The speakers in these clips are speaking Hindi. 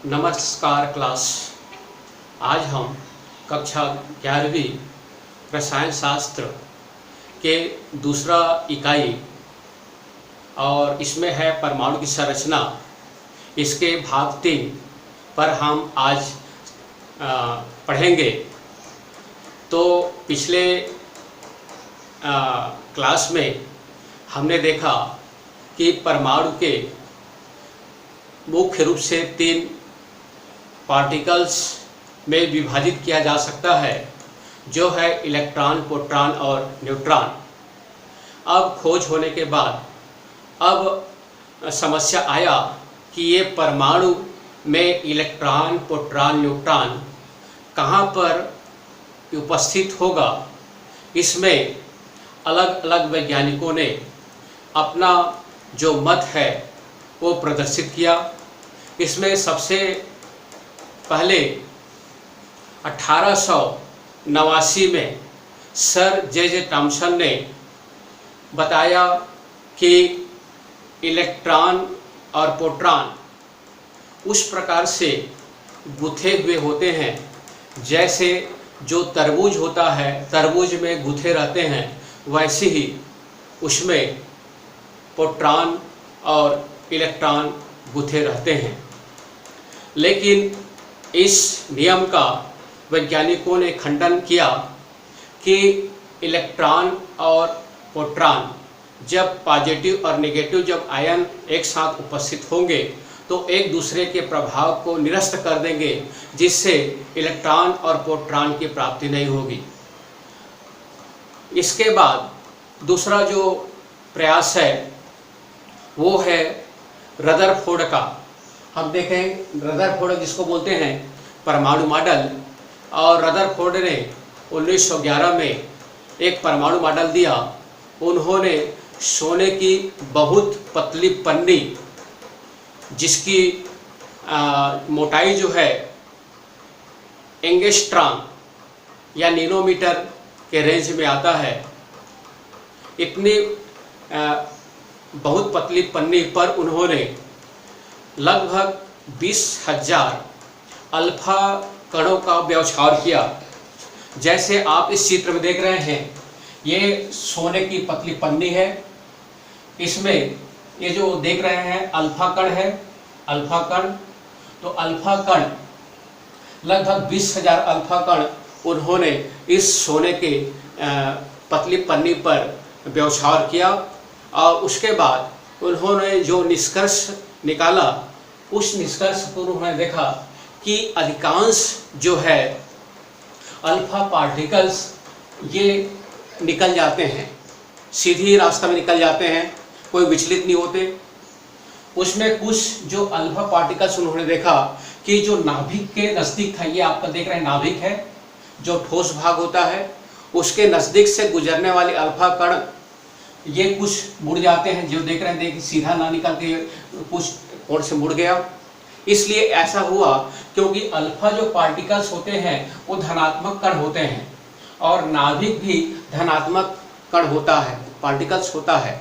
नमस्कार क्लास। आज हम कक्षा 11वीं रसायन शास्त्र के दूसरा इकाई और इसमें है परमाणु की संरचना, इसके भाग 3 पर हम आज पढ़ेंगे। तो पिछले क्लास में हमने देखा कि परमाणु के मुख्य रूप से 3 पार्टिकल्स में विभाजित किया जा सकता है, जो है इलेक्ट्रॉन, प्रोटॉन और न्यूट्रॉन। अब खोज होने के बाद अब समस्या आया कि ये परमाणु में इलेक्ट्रॉन, प्रोटॉन, न्यूट्रॉन कहाँ पर उपस्थित होगा। इसमें अलग अलग वैज्ञानिकों ने अपना जो मत है वो प्रदर्शित किया। इसमें सबसे पहले 1889 में सर जे थॉमसन ने बताया कि इलेक्ट्रॉन और प्रोटॉन उस प्रकार से गुथे हुए होते हैं जैसे जो तरबूज होता है, तरबूज में गुथे रहते हैं, वैसे ही उसमें प्रोटॉन और इलेक्ट्रॉन गुथे रहते हैं। लेकिन इस नियम का वैज्ञानिकों ने खंडन किया कि इलेक्ट्रॉन और प्रोटॉन जब पॉजिटिव और नेगेटिव जब आयन एक साथ उपस्थित होंगे तो एक दूसरे के प्रभाव को निरस्त कर देंगे, जिससे इलेक्ट्रॉन और प्रोटॉन की प्राप्ति नहीं होगी। इसके बाद दूसरा जो प्रयास है वो है रदरफोर्ड का। हम देखें रदरफोर्ड जिसको बोलते हैं परमाणु मॉडल, और रदरफोर्ड ने 1911 में एक परमाणु मॉडल दिया। उन्होंने सोने की बहुत पतली पन्नी जिसकी मोटाई जो है एंगस्ट्रॉम या नैनोमीटर के रेंज में आता है, इतनी बहुत पतली पन्नी पर उन्होंने लगभग 20,000 अल्फा कणों का व्यवहार किया। जैसे आप इस चित्र में देख रहे हैं, ये सोने की पतली पन्नी है। इसमें ये जो देख रहे हैं अल्फा कण है, अल्फा कण। तो अल्फा कण लगभग 20,000 अल्फा कण उन्होंने इस सोने के पतली पन्नी पर व्यवहार किया, और उसके बाद उन्होंने जो निष्कर्ष निकाला, उस निष्कर्ष को उन्होंने देखा कि अधिकांश जो है अल्फा पार्टिकल्स ये निकल जाते हैं, सीधी रास्ता में निकल जाते हैं, कोई विचलित नहीं होते। उसमें कुछ जो अल्फा पार्टिकल्स उन्होंने देखा कि जो नाभिक के नज़दीक था, ये आपका देख रहे हैं नाभिक है, जो ठोस भाग होता है, उसके नज़दीक से गुजरने वाले अल्फा कण ये कुछ मुड़ जाते हैं। जो देख रहे हैं, देखिए सीधा ना निकल के कुछ कोण से मुड़ गया। इसलिए ऐसा हुआ क्योंकि अल्फा जो पार्टिकल्स होते हैं वो धनात्मक कण होते हैं, और नाभिक भी धनात्मक कण होता है, पार्टिकल्स होता है,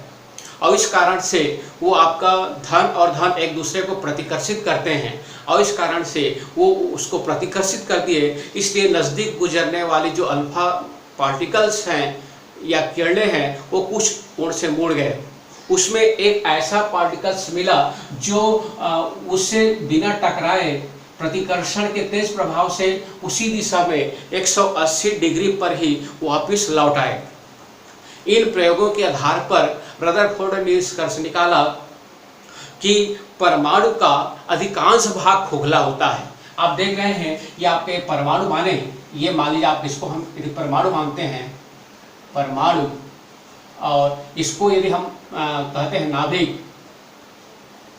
और इस कारण से वो आपका धन और धन एक दूसरे को प्रतिकर्षित करते हैं, और इस कारण से वो उसको प्रतिकर्षित कर दिए। इसलिए नज़दीक गुजरने वाली जो अल्फा पार्टिकल्स हैं या किरणें हैं वो कुछ कोण से मुड़ गए। उसमें एक ऐसा पार्टिकल्स मिला जो उससे बिना टकराए प्रतिकर्षण के तेज प्रभाव से उसी दिशा में 180 डिग्री पर ही वापस लौट आए। इन प्रयोगों के आधार पर रदरफोर्ड ने निष्कर्ष निकाला कि परमाणु का अधिकांश भाग खोखला होता है। आप देख रहे हैं ये आपके परमाणु माने, ये मान लीजिए आप इसको हम परमाणु मानते हैं, परमाणु, और इसको यदि हम कहते हैं नाभिक,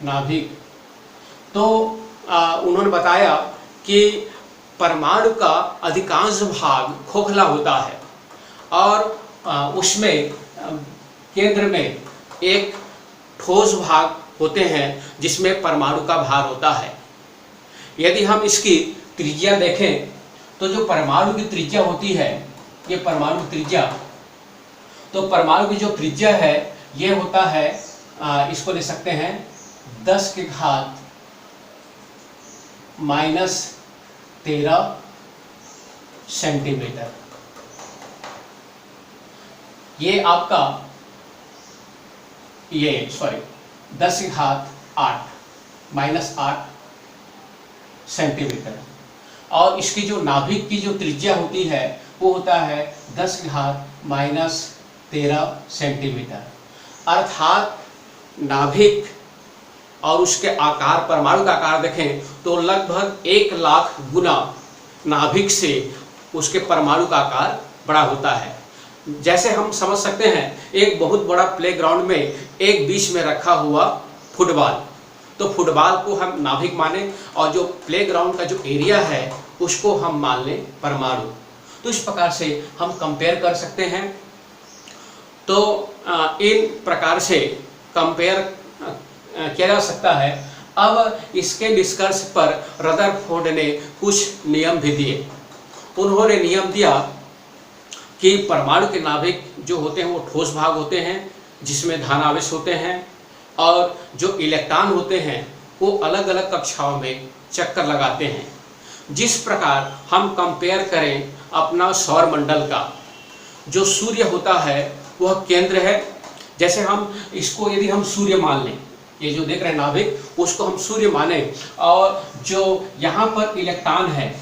नाभिक, तो उन्होंने बताया कि परमाणु का अधिकांश भाग खोखला होता है, और उसमें केंद्र में एक ठोस भाग होते हैं जिसमें परमाणु का भार होता है। यदि हम इसकी त्रिज्या देखें तो जो परमाणु की त्रिज्या होती है, ये परमाणु त्रिज्या, तो परमाणु की जो त्रिज्या है ये होता है, इसको ले सकते हैं 10 की घात -13 सेंटीमीटर। ये आपका 10⁸ -8 सेंटीमीटर। और इसकी जो नाभिक की जो त्रिज्या होती है वो होता है 10⁻−13 सेंटीमीटर। अर्थात नाभिक और उसके आकार, परमाणु का आकार देखें तो लगभग 1 लाख गुना नाभिक से उसके परमाणु का आकार बड़ा होता है। जैसे हम समझ सकते हैं एक बहुत बड़ा प्लेग्राउंड में एक बीच में रखा हुआ फुटबॉल, तो फुटबॉल को हम नाभिक माने और जो प्लेग्राउंड का जो एरिया है उसको हम मान लें परमाणु। तो इस प्रकार से हम कंपेयर कर सकते हैं। तो इन प्रकार से कंपेयर किया जा सकता है। अब इसके निष्कर्ष पर रदरफोर्ड ने कुछ नियम भी दिए। उन्होंने नियम दिया कि परमाणु के नाभिक जो होते हैं वो ठोस भाग होते हैं जिसमें धनावेश होते हैं, और जो इलेक्ट्रॉन होते हैं वो अलग अलग कक्षाओं में चक्कर लगाते हैं। जिस प्रकार हम कंपेयर करें अपना सौर मंडल का, जो सूर्य होता है वह केंद्र है। जैसे हम इसको यदि हम सूर्य मान लें, ये जो देख रहे हैं नाभिक उसको हम सूर्य माने, और जो यहाँ पर इलेक्ट्रॉन है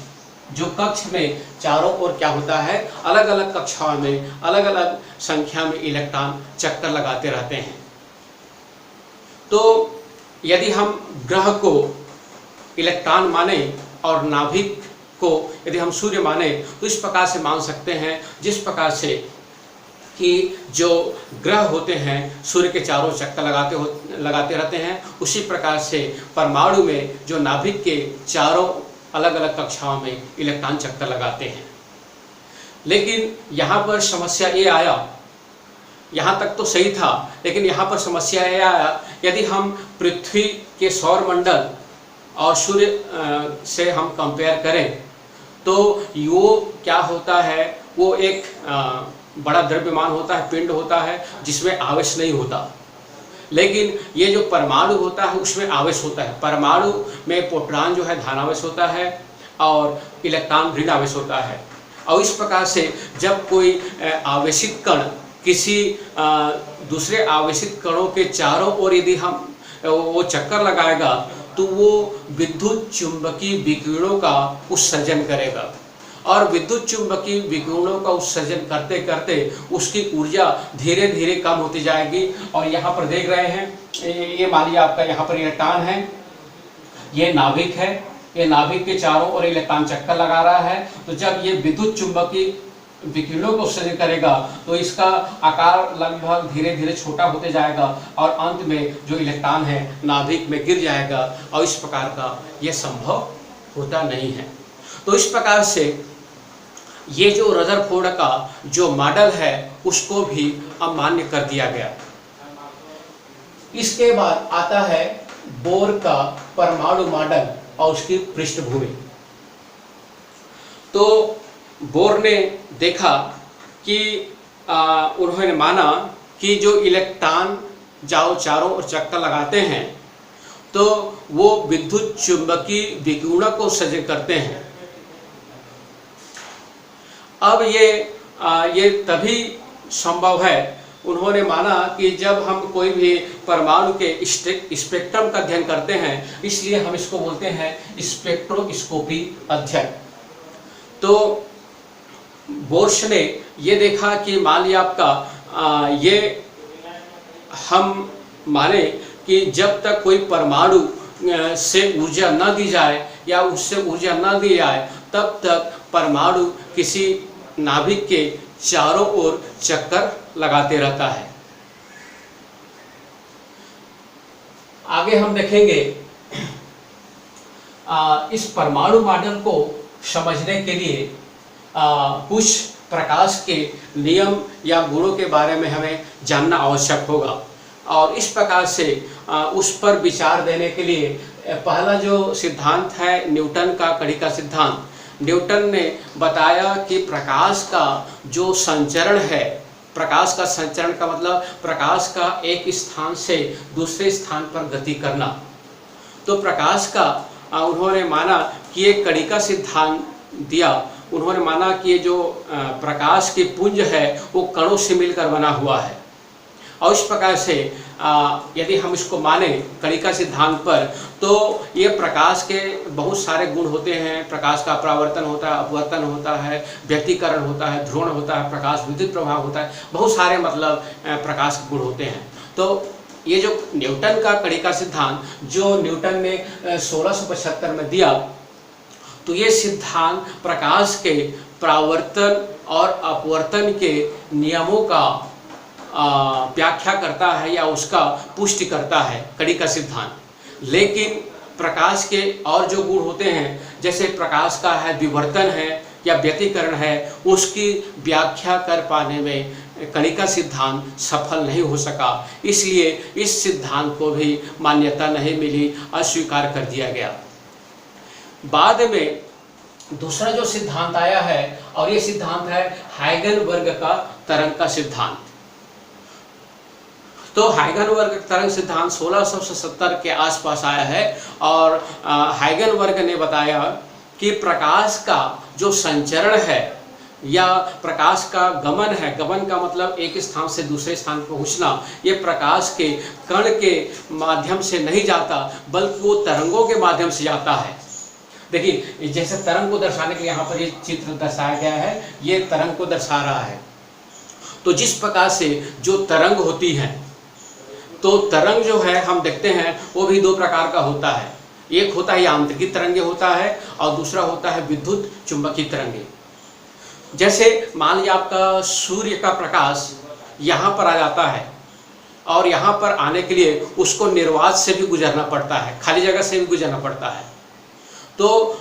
जो कक्ष में चारों ओर क्या होता है, अलग अलग कक्षाओं में अलग अलग संख्या में इलेक्ट्रॉन चक्कर लगाते रहते हैं। तो यदि हम ग्रह को इलेक्ट्रॉन माने और नाभिक को यदि हम सूर्य माने तो इस प्रकार से मान सकते हैं, जिस प्रकार से कि जो ग्रह होते हैं सूर्य के चारों चक्कर लगाते रहते हैं, उसी प्रकार से परमाणु में जो नाभिक के चारों अलग अलग कक्षाओं में इलेक्ट्रॉन चक्कर लगाते हैं। लेकिन यहाँ पर समस्या ये आया, यहाँ तक तो सही था, लेकिन यहाँ पर समस्या ये आया, यदि हम पृथ्वी के सौर मंडल और सूर्य से हम कंपेयर करें तो वो क्या होता है, वो एक बड़ा द्रव्यमान होता है, पिंड होता है जिसमें आवेश नहीं होता। लेकिन ये जो परमाणु होता है उसमें आवेश होता है। परमाणु में प्रोटॉन जो है धनावेश होता है और इलेक्ट्रॉन ऋण आवेश होता है। और इस प्रकार से जब कोई आवेशित कण किसी दूसरे आवेशित कणों के चारों ओर यदि हम वो चक्कर लगाएगा तो वो विद्युत चुंबकीय विकिरणों का उत्सर्जन करेगा, और विद्युत चुंबकीय विकिरणों का उत्सर्जन करते करते उसकी ऊर्जा धीरे धीरे कम होती जाएगी। और यहाँ पर देख रहे हैं, ये मानिए आपका यहाँ पर इलेक्ट्रॉन है, ये नाभिक है, ये नाभिक के चारों ओर इलेक्ट्रॉन चक्कर लगा रहा है। तो जब ये विद्युत चुंबकीय विकिरणों को उत्सर्जित करेगा तो इसका आकार लगभग धीरे धीरे छोटा होते जाएगा और अंत में जो इलेक्ट्रॉन है नाभिक में गिर जाएगा, और इस प्रकार का ये संभव होता नहीं है। तो इस प्रकार से ये जो रदरफोर्ड का जो मॉडल है उसको भी अमान्य कर दिया गया। इसके बाद आता है बोर का परमाणु मॉडल और उसकी पृष्ठभूमि। तो बोर ने देखा कि उन्होंने माना कि जो इलेक्ट्रॉन चारों ओर चक्कर लगाते हैं तो वो विद्युत चुंबकीय विकिरणों को उत्सर्जित करते हैं। अब ये तभी संभव है, उन्होंने माना कि जब हम कोई भी परमाणु के स्पेक्ट्रम का अध्ययन करते हैं, इसलिए हम इसको बोलते हैं स्पेक्ट्रोस्कोपी अध्ययन। तो बोर्श ने ये देखा कि मान लिया आपका ये हम माने कि जब तक कोई परमाणु से ऊर्जा न दी जाए या उससे ऊर्जा न दी जाए तब तक परमाणु किसी नाभिक के चारों ओर चक्कर लगाते रहता है। आगे हम देखेंगे इस परमाणु मॉडल को समझने के लिए कुछ प्रकाश के नियम या गुणों के बारे में हमें जानना आवश्यक होगा, और इस प्रकार से उस पर विचार देने के लिए पहला जो सिद्धांत है न्यूटन का कड़ी का सिद्धांत। न्यूटन ने बताया कि प्रकाश का जो संचरण है, प्रकाश का संचरण का मतलब प्रकाश का एक स्थान से दूसरे स्थान पर गति करना। तो प्रकाश का उन्होंने माना कि एक कड़ी का सिद्धांत दिया। उन्होंने माना कि ये जो प्रकाश की पुंज है वो कणों से मिलकर बना हुआ है, और इस प्रकार से यदि हम इसको माने कड़ी का सिद्धांत पर, तो ये प्रकाश के बहुत सारे गुण होते हैं। प्रकाश का परावर्तन होता है, अपवर्तन होता है, व्यतिकरण होता है, ध्रुवण होता है, प्रकाश विद्युत प्रभाव होता है, बहुत सारे मतलब प्रकाश के गुण होते हैं। तो ये जो न्यूटन का कड़ी का सिद्धांत जो न्यूटन ने 1675 में दिया, तो ये सिद्धांत प्रकाश के परावर्तन और अपवर्तन के नियमों का व्याख्या करता है या उसका पुष्टि करता है, कड़ी का सिद्धांत। लेकिन प्रकाश के और जो गुण होते हैं, जैसे प्रकाश का है विवर्तन है या व्यतिकरण है, उसकी व्याख्या कर पाने में कड़ी का सिद्धांत सफल नहीं हो सका। इसलिए इस सिद्धांत को भी मान्यता नहीं मिली, अस्वीकार कर दिया गया। बाद में दूसरा जो सिद्धांत आया है, और ये सिद्धांत है हाइगनबर्ग का तरंग का सिद्धांत। तो हाइगनबर्ग तरंग सिद्धांत 1670 के आसपास आया है, और हाइगनबर्ग ने बताया कि प्रकाश का जो संचरण है या प्रकाश का गमन है, गमन का मतलब एक स्थान से दूसरे स्थान पर पहुंचना, ये प्रकाश के कण के माध्यम से नहीं जाता, बल्कि वो तरंगों के माध्यम से जाता है। देखिए, जैसे तरंग को दर्शाने के लिए यहाँ पर ये चित्र दर्शाया गया है, ये तरंग को दर्शा रहा है। तो जिस प्रकार से जो तरंग होती है, तो तरंग जो है हम देखते हैं वो भी दो प्रकार का होता है। एक होता है यांत्रिकी तरंगे होता है, और दूसरा होता है विद्युत चुंबकीय तरंगे। जैसे मान लीजिए आपका सूर्य का प्रकाश यहाँ पर आ जाता है, और यहाँ पर आने के लिए उसको निर्वात से भी गुजरना पड़ता है, खाली जगह से भी गुजरना पड़ता है। तो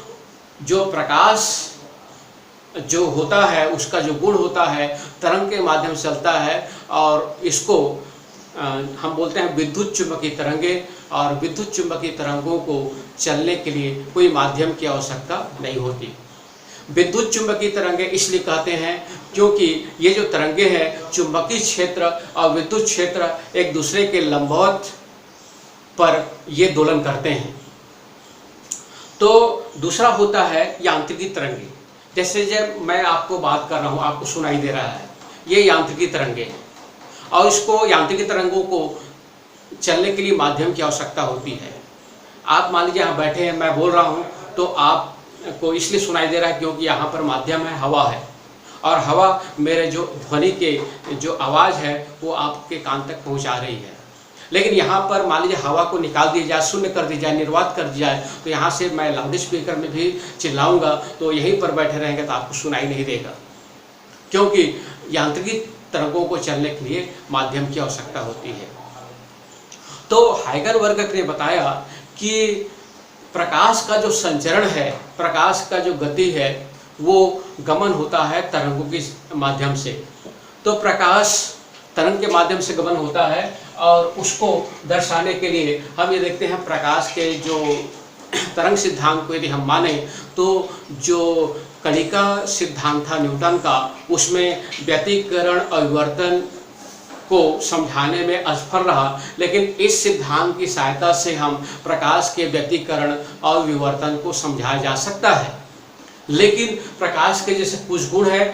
जो प्रकाश जो होता है उसका जो गुण होता है तरंग के माध्यम से चलता है, और इसको हम बोलते हैं विद्युत चुंबकीय तरंगे। और विद्युत चुंबकीय तरंगों को चलने के लिए कोई माध्यम की आवश्यकता नहीं होती। विद्युत चुंबकीय तरंगे इसलिए कहते हैं क्योंकि ये जो तरंगे हैं, चुंबकीय क्षेत्र और विद्युत क्षेत्र एक दूसरे के लंबवत पर ये दोलन करते हैं। तो दूसरा होता है यांत्रिकी तरंगे। जैसे जब मैं आपको बात कर रहा हूँ, आपको सुनाई दे रहा है, ये यांत्रिकी तरंगे हैं, और इसको यांत्रिकी तरंगों को चलने के लिए माध्यम की आवश्यकता होती है। आप मान लीजिए यहाँ बैठे हैं, मैं बोल रहा हूँ, तो आपको इसलिए सुनाई दे रहा है क्योंकि यहाँ पर माध्यम है, हवा है, और हवा मेरे जो ध्वनि के जो आवाज़ है वो आपके कान तक पहुँचा रही है। लेकिन यहाँ पर मान लीजिए हवा को निकाल दिया जाए, शून्य कर दी जाए, निर्वात कर दिया जाए, तो यहाँ से मैं लाउड स्पीकर में भी चिल्लाऊंगा तो यहीं पर बैठे रहेंगे तो आपको सुनाई नहीं देगा, क्योंकि यांत्रिकी तरंगों को चलने के लिए माध्यम की आवश्यकता होती है। तो हाइगनबर्ग ने बताया कि प्रकाश का जो संचरण है, प्रकाश का जो गति है, वो गमन होता है तरंगों के माध्यम से। तो प्रकाश तरंग के माध्यम से गमन होता है, और उसको दर्शाने के लिए हम ये देखते हैं प्रकाश के जो तरंग सिद्धांत को यदि हम माने, तो जो कड़ी का सिद्धांत था न्यूटन का, उसमें व्यतिकरण और विवर्तन को समझाने में असफल रहा। लेकिन इस सिद्धांत की सहायता से हम प्रकाश के व्यतिकरण और विवर्तन को समझाया जा सकता है। लेकिन प्रकाश के जैसे कुछ गुण है,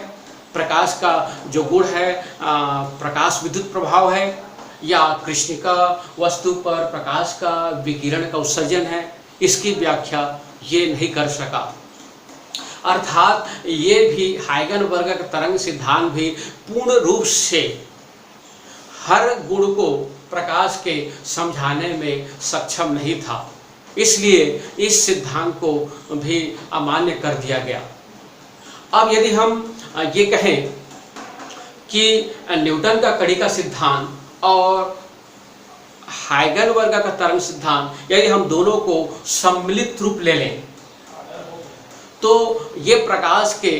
प्रकाश का जो गुण है प्रकाश विद्युत प्रभाव है, या कृष्णिका वस्तु पर प्रकाश का विकिरण का उत्सर्जन है, इसकी व्याख्या ये नहीं कर सका। अर्थात ये भी हाइगनबर्ग का तरंग सिद्धांत भी पूर्ण रूप से हर गुण को प्रकाश के समझाने में सक्षम नहीं था, इसलिए इस सिद्धांत को भी अमान्य कर दिया गया। अब यदि हम ये कहें कि न्यूटन का कड़ी का सिद्धांत और हाइगनबर्ग का तरंग सिद्धांत, यदि हम दोनों को सम्मिलित रूप ले लें, तो ये प्रकाश के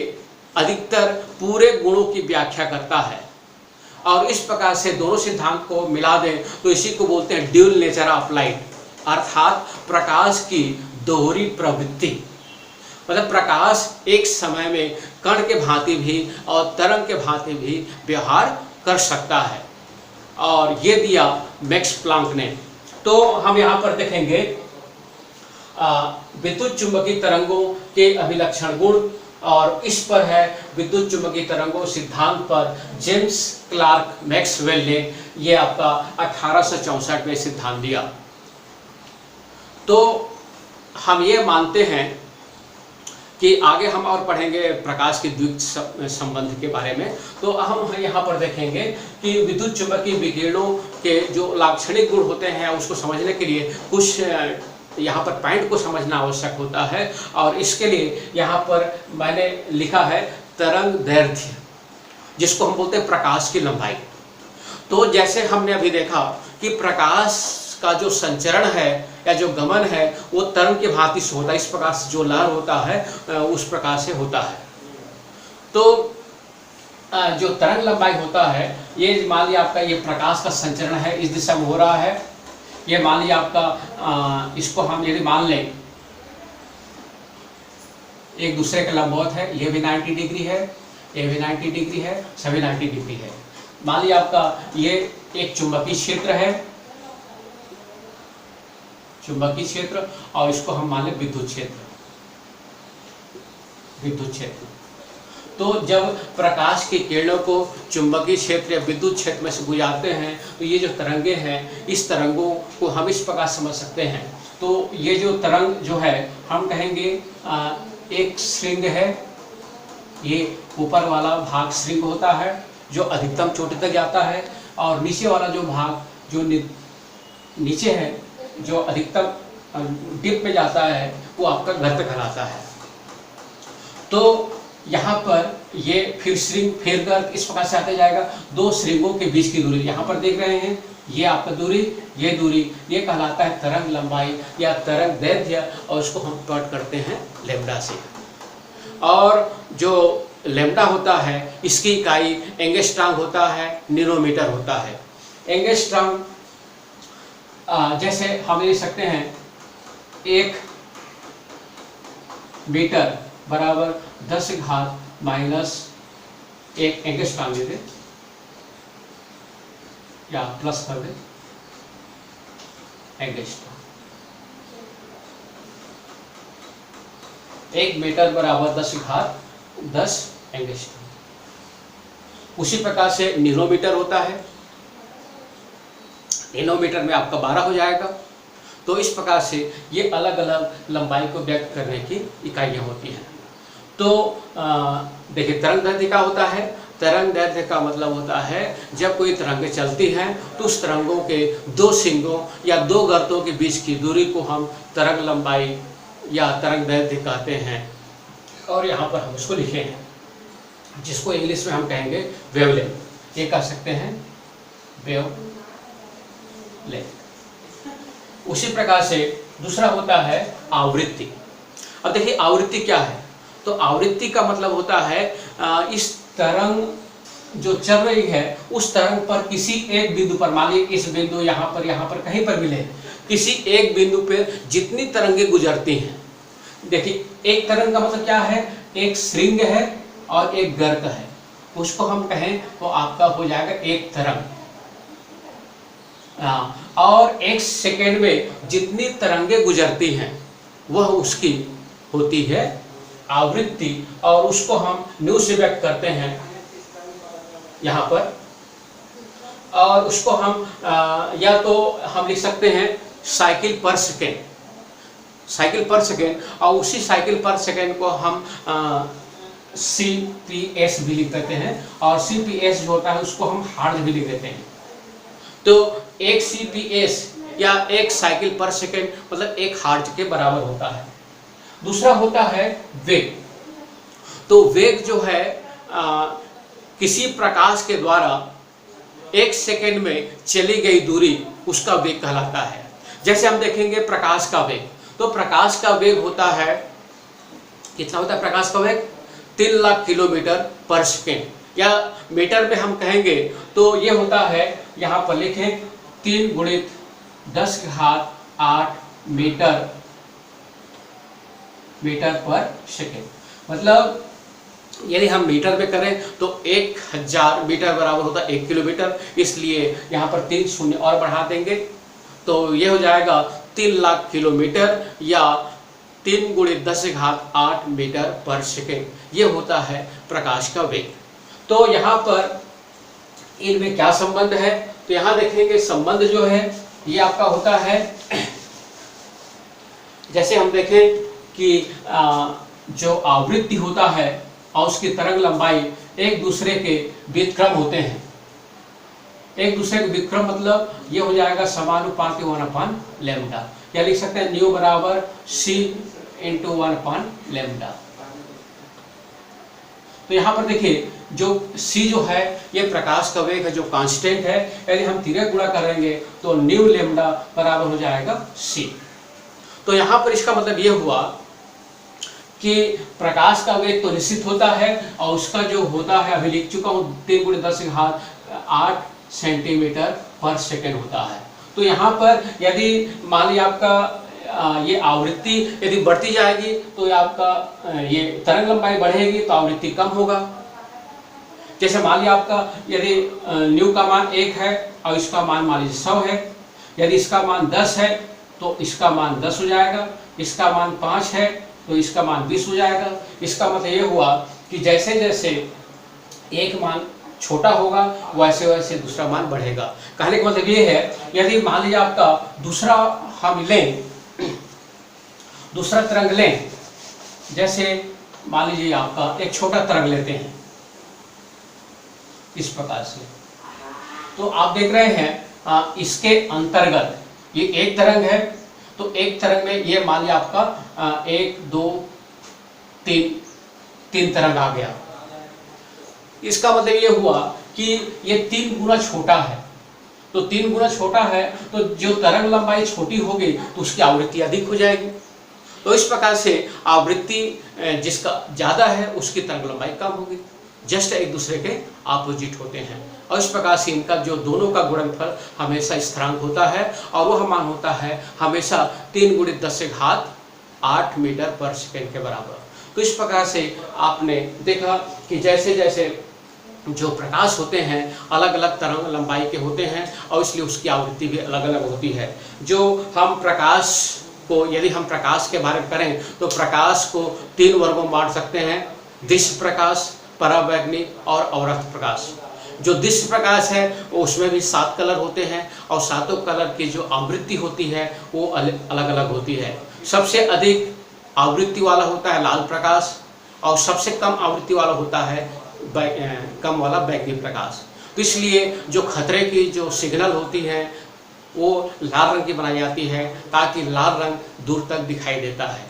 अधिकतर पूरे गुणों की व्याख्या करता है। और इस प्रकार से दोनों सिद्धांत को मिला दें तो इसी को बोलते हैं ड्यूल नेचर ऑफ लाइट, अर्थात प्रकाश की दोहरी प्रवृत्ति। मतलब प्रकाश एक समय में कण के भांति भी और तरंग के भांति भी व्यवहार कर सकता है, और ये दिया मैक्स प्लांक ने। तो हम यहाँ पर देखेंगे विद्युत चुंबकीय तरंगों के अभिलक्षण गुण, और इस पर है विद्युत चुंबकीय तरंगों सिद्धांत पर जेम्स क्लार्क मैक्सवेल ने ये आपका 1864 में सिद्धांत दिया। तो हम ये मानते हैं कि आगे हम और पढ़ेंगे प्रकाश के द्वितीय संबंध के बारे में। तो हम यहाँ पर देखेंगे कि विद्युत चुंबकीय विकिरणों के जो लाक्षणिक गुण होते हैं उसको समझने के लिए कुछ यहाँ पर पॉइंट को समझना आवश्यक होता है, और इसके लिए यहाँ पर मैंने लिखा है तरंग दैर्घ्य, जिसको हम बोलते हैं प्रकाश की लंबाई। तो जैसे हमने अभी देखा कि प्रकाश का जो संचरण है या जो गमन है वो तरंग के भांति से होता है, इस प्रकार से जो लहर होता है उस प्रकार से होता है। तो जो तरंग लंबाई होता है, ये मान लिया आपका ये प्रकाश का संचरण है, इस दिशा में हो रहा है। ये मान लिया आपका इसको हम यदि मान लें एक दूसरे के लंबवत है, ये भी 90 डिग्री है, ये भी 90 डिग्री है, सभी 90 डिग्री है। मान लिया आपका ये एक चुंबकीय क्षेत्र है, चुंबकीय क्षेत्र, और इसको हम मान लें विद्युत क्षेत्र, विद्युत क्षेत्र। तो जब प्रकाश की किरणों को चुंबकीय क्षेत्र या विद्युत क्षेत्र में से गुजारते हैं तो ये जो तरंगे हैं, इस तरंगों को हम इस प्रकार समझ सकते हैं। तो ये जो तरंग जो है हम कहेंगे एक श्रृंग है, ये ऊपर वाला भाग श्रृंग होता है जो अधिकतम चोटी तक जाता है, और नीचे वाला जो भाग जो नीचे है जो अधिकतम डिप में जाता है वो आपका गर्त कहलाता है। तो यहाँ पर ये फिर श्रृंग फिर गर्त इस प्रकार से आते जाएगा। दो श्रृंगों के बीच की दूरी यहाँ पर देख रहे हैं, ये आपका दूरी, ये दूरी, ये कहलाता है तरंग लंबाई या तरंग दैर्घ्य, और इसको हम प्लॉट करते हैं लैम्डा से। और जो लैम्डा होता है इसकी इकाई एंगस्ट्रॉम होता है, नैनोमीटर होता है। एंगस्ट्रॉम जैसे हम ले सकते हैं 1 मीटर बराबर 10 घात माइनस 1 एंगस्ट्रॉम दे दे या प्लस कर दे एंगस्ट्रॉम। 1 मीटर बराबर 10 घात 10 एंगस्ट्रॉम। उसी प्रकार से नैनोमीटर होता है, नैनोमीटर में आपका 12 हो जाएगा। तो इस प्रकार से ये अलग अलग लंबाई को व्यक्त करने की इकाइयाँ होती हैं। तो देखिए तरंग दैर्घ्य क्या होता है। तरंग दैर्घ्य का मतलब होता है जब कोई तरंगें चलती हैं तो उस तरंगों के दो सिंगों या दो गर्तों के बीच की दूरी को हम तरंग लंबाई या तरंग दैर्घ्य कहते हैं। और यहाँ पर हम इसको लिखे हैं जिसको इंग्लिश में हम कहेंगे वेवलेंथ, ये कह सकते हैं वेवलेंथ। उसी प्रकार से दूसरा होता है आवृत्ति। अब देखिए आवृत्ति क्या है। तो आवृत्ति का मतलब होता है इस तरंग जो चल रही है उस तरंग पर किसी एक बिंदु पर, मान लीजिए इस बिंदु यहाँ पर कहीं पर मिले, किसी एक बिंदु पर जितनी तरंगें गुजरती हैं। देखिए एक तरंग का मतलब क्या है, एक श्रृंग है और एक गर्त है, उसको हम कहें तो आपका हो जाएगा एक तरंग। और एक सेकेंड में जितनी तरंगें गुजरती हैं वह उसकी होती है आवृत्ति, और उसको हम न्यू से व्यक्त करते हैं यहाँ पर। और उसको हम या तो हम लिख सकते हैं साइकिल पर सेकेंड, साइकिल पर सेकेंड, और उसी साइकिल पर सेकेंड को हम CPS भी लिख देते हैं, और CPS जो होता है उसको हम हर्ट्ज भी लिख देते हैं। तो एक CPS या एक साइकिल पर सेकेंड मतलब एक हर्ट्ज के बराबर होता है। दूसरा होता है वेग। तो वेग जो है किसी प्रकाश के द्वारा एक सेकेंड में चली गई दूरी उसका वेग कहलाता है। जैसे हम देखेंगे प्रकाश का वेग, तो प्रकाश का वेग होता है, कितना होता है प्रकाश का वेग, 3 लाख किलोमीटर पर सेकेंड, या मीटर में हम कहेंगे तो ये होता है, यहाँ पर लिखें 3 गुणित 10 घात 8 मीटर पर सेकेंड। मतलब यदि हम मीटर में करें तो 1000 मीटर बराबर होता है 1 किलोमीटर, इसलिए यहाँ पर 3 शून्य और बढ़ा देंगे तो ये हो जाएगा 3 लाख किलोमीटर या 3 × 10⁸ मीटर पर सेकेंड। ये होता है प्रकाश का वेग। तो यहाँ पर इनमें क्या संबंध है, तो यहाँ देखेंगे संबंध जो है ये आपका होता है, जैसे हम देखें कि जो आवृत्ति होता है और उसकी तरंग लंबाई एक दूसरे के व्युत्क्रम होते हैं। एक दूसरे के व्युत्क्रम मतलब ये हो जाएगा समानुपाती 1/λ, या लिख सकते हैं न्यू बराबर c × 1/λ। तो यहाँ पर देखिए जो c जो है ये प्रकाश का वेग है जो कांस्टेंट है। यदि हम तिर्यक गुणा करेंगे तो न्यू लेम्डा बराबर हो जाएगा c। तो यहाँ पर इसका मतलब ये हुआ कि प्रकाश का वेग तो निश्चित होता है और उसका जो होता है, अभी लिख चुका हूँ, 3 × 10⁸ सेंटीमीटर पर सेकेंड होता है। तो यहाँ पर यदि मान लीजिए आपका ये आवृत्ति यदि बढ़ती जाएगी तो आपका ये तरंग लंबाई बढ़ेगी तो आवृत्ति कम होगा। जैसे मान लीजिए आपका यदि न्यू का मान 1 है और इसका मान मान लीजिए 100 है, यदि इसका मान 10 है तो इसका मान 10 हो जाएगा, इसका मान 5 है तो इसका मान 20 हो जाएगा। इसका मतलब ये हुआ कि जैसे जैसे एक मान छोटा होगा वैसे वैसे दूसरा मान बढ़ेगा। कहने का मतलब ये है, यदि मान लीजिए आपका दूसरा हम लें, दूसरा तरंग लें, जैसे मान लीजिए आपका एक छोटा तरंग लेते हैं इस प्रकार से, तो आप देख रहे हैं इसके अंतर्गत ये एक तरंग है, तो एक तरंग में ये मान लिया आपका 1 2 3 तरंग आ गया। इसका मतलब ये हुआ कि ये 3 गुना छोटा है, तो 3 गुना छोटा है तो जो तरंग लंबाई छोटी होगी तो उसकी आवृत्ति अधिक हो जाएगी। तो इस प्रकार से आवृत्ति जिसका ज़्यादा है उसकी तरंग लंबाई कम होगी, जस्ट एक दूसरे के अपोजिट होते हैं। और इस प्रकार से इनका जो दोनों का गुणनफल हमेशा स्थिरांक होता है और वह मान होता है हमेशा 3 × 10⁸ मीटर पर सेकेंड के बराबर। तो इस प्रकार से आपने देखा कि जैसे जैसे जो प्रकाश होते हैं अलग अलग तरंग लंबाई के होते हैं और इसलिए उसकी आवृत्ति भी अलग अलग होती है। जो हम प्रकाश को, यदि हम प्रकाश के बारे में करें तो प्रकाश को 3 वर्गों में बांट सकते हैं, दृश्य प्रकाश, परावैंगनिक और अवरक्त प्रकाश। जो दृश्य प्रकाश है उसमें भी 7 कलर होते हैं और 7 कलर की जो आवृत्ति होती है वो अलग अलग होती है। सबसे अधिक आवृत्ति वाला होता है लाल प्रकाश और सबसे कम आवृत्ति वाला होता है कम वाला बैंगनी प्रकाश। तो इसलिए जो खतरे की जो सिग्नल होती है वो लाल रंग की बनाई जाती है ताकि लाल रंग दूर तक दिखाई देता है।